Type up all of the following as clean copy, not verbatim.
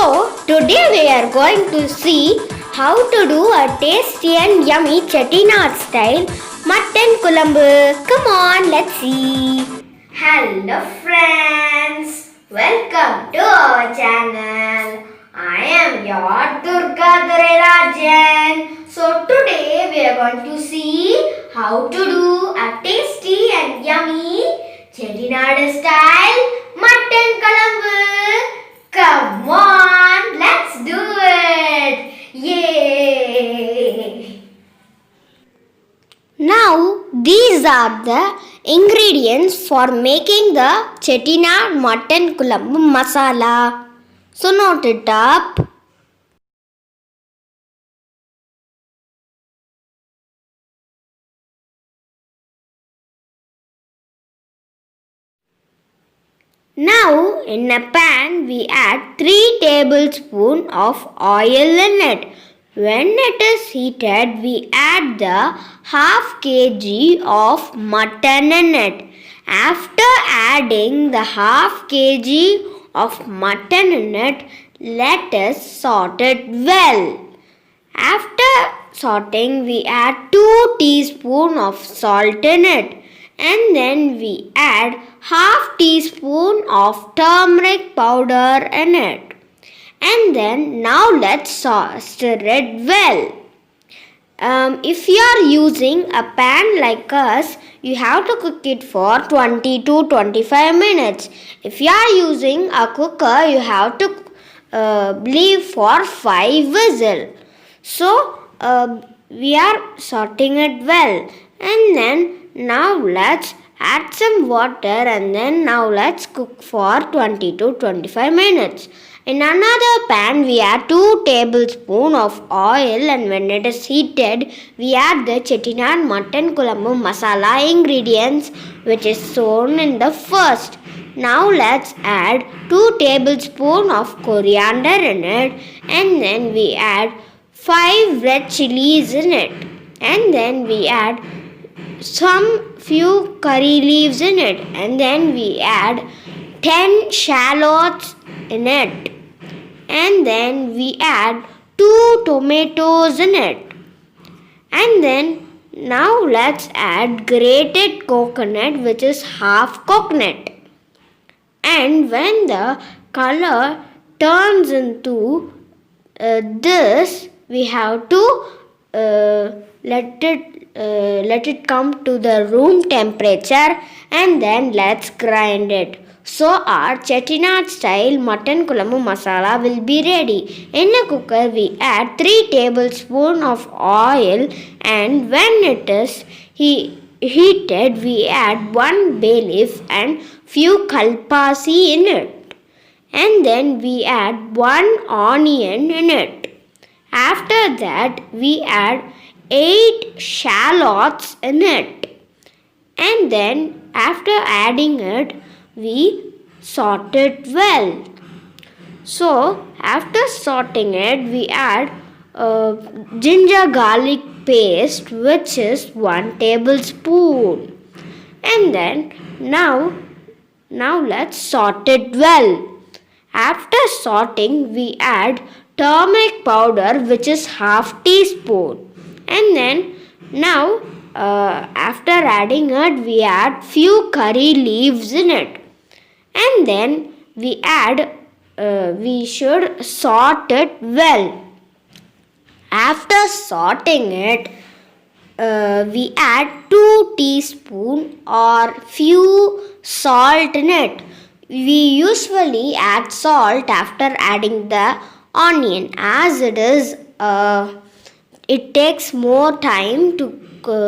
Today we are going to see how to do a tasty and yummy Chettinad style Mutton Kulambu. Come on, let's see. Hello friends, welcome to our channel. I am your Durga Durerajan. So today we are going to see how to do a tasty and yummy Chettinad style Mutton Kulambu. Come on, let's do it! Yay! Now, these are the ingredients for making the Chettinad Mutton Kulambu masala. So, note it up. Now, in a pan, we add 3 tablespoons of oil in it. When it is heated, we add the half kg of mutton in it. After adding the half kg of mutton in it, let us salt it well. After salting, we add 2 teaspoons of salt in it. And then we add half teaspoon of turmeric powder in it. And then now let's stir it well. If you are using a pan like us, you have to cook it for 20 to 25 minutes. If you are using a cooker, you have to leave for 5 whistles. So we are sorting it well. And then now let's add some water and then now let's cook for 20 to 25 minutes. In another pan, we add 2 tablespoons of oil and when it is heated, we add the Chettinad Mutton Kulambu masala ingredients which is shown in the first. Now let's add 2 tablespoons of coriander in it and then we add 5 red chilies in it. And then we add some few curry leaves in it and then we add 10 shallots in it and then we add 2 tomatoes in it and then now let's add grated coconut which is half coconut, and when the color turns into this, we have to let it come to the room temperature and then let's grind it. So our Chettinad style mutton kulambu masala will be ready. In a cooker we add 3 tablespoons of oil and when it is heated we add 1 bay leaf and few kalpasi in it. And then we add 1 onion in it. After that we add 8 shallots in it. And then after adding it, we saute it well. So after sauteing it, we add ginger garlic paste which is 1 tablespoon. And then now let's saute it well. After sauteing, we add turmeric powder which is half teaspoon. And then now after adding it, we add few curry leaves in it. And then we should saute it well. After sauteing it, we add 2 teaspoons or few salt in it. We usually add salt after adding the onion as it takes more time to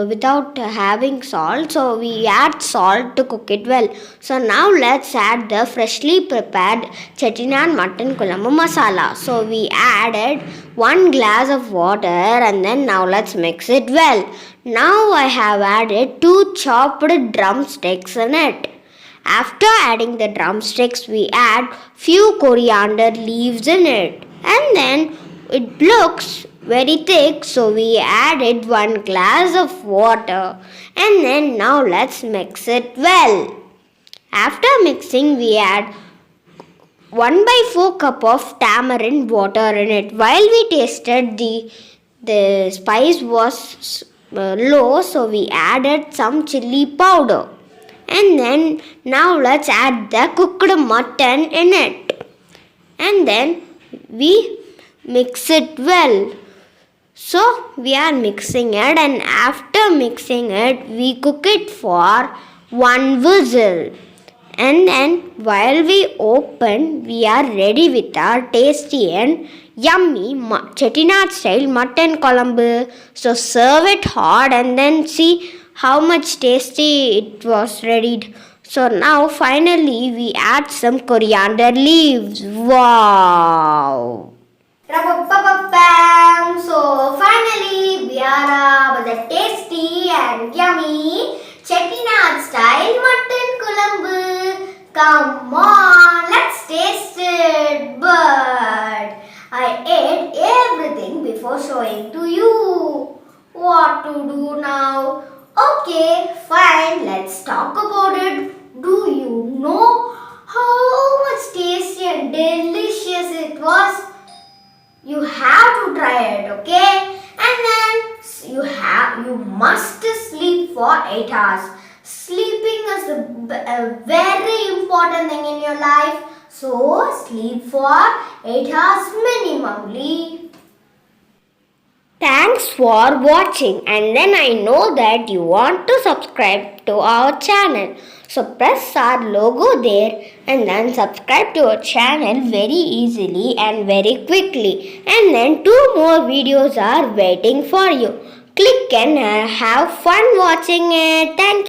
without having salt, so we add salt to cook it well. So now let's add the freshly prepared Chettinad Mutton Kulambu masala. So we added 1 glass of water and then now let's mix it well. Now I have added 2 chopped drumsticks in it. After adding the drumsticks, we add few coriander leaves in it. And then it looks very thick, so we added 1 glass of water. And then now let's mix it well. After mixing, we add 1/4 cup of tamarind water in it. While we tasted, the spice was low, so we added some chili powder. And then now let's add the cooked mutton in it. And then we mix it well. So we are mixing it, and after mixing it, we cook it for 1 whistle. And then while we open, we are ready with our tasty and yummy Chettinad style mutton Kulambu. So serve it hot and then see how much tasty it was ready. So now finally we add some coriander leaves. Wow! So finally we are with the tasty and yummy Chettinad style mutton Kulambu. Come on, let's taste it. But I ate everything before showing to you. What to do now? Okay, fine, let's talk about it. Do you know how much tasty and delicious it was? You have to try it, okay? And then you must sleep for 8 hours. Sleeping is a very important thing in your life. So sleep for 8 hours minimally. Thanks for watching, and then I know that you want to subscribe to our channel. So press our logo there and then subscribe to our channel very easily and very quickly. And then 2 more videos are waiting for you. Click and have fun watching it. Thank you.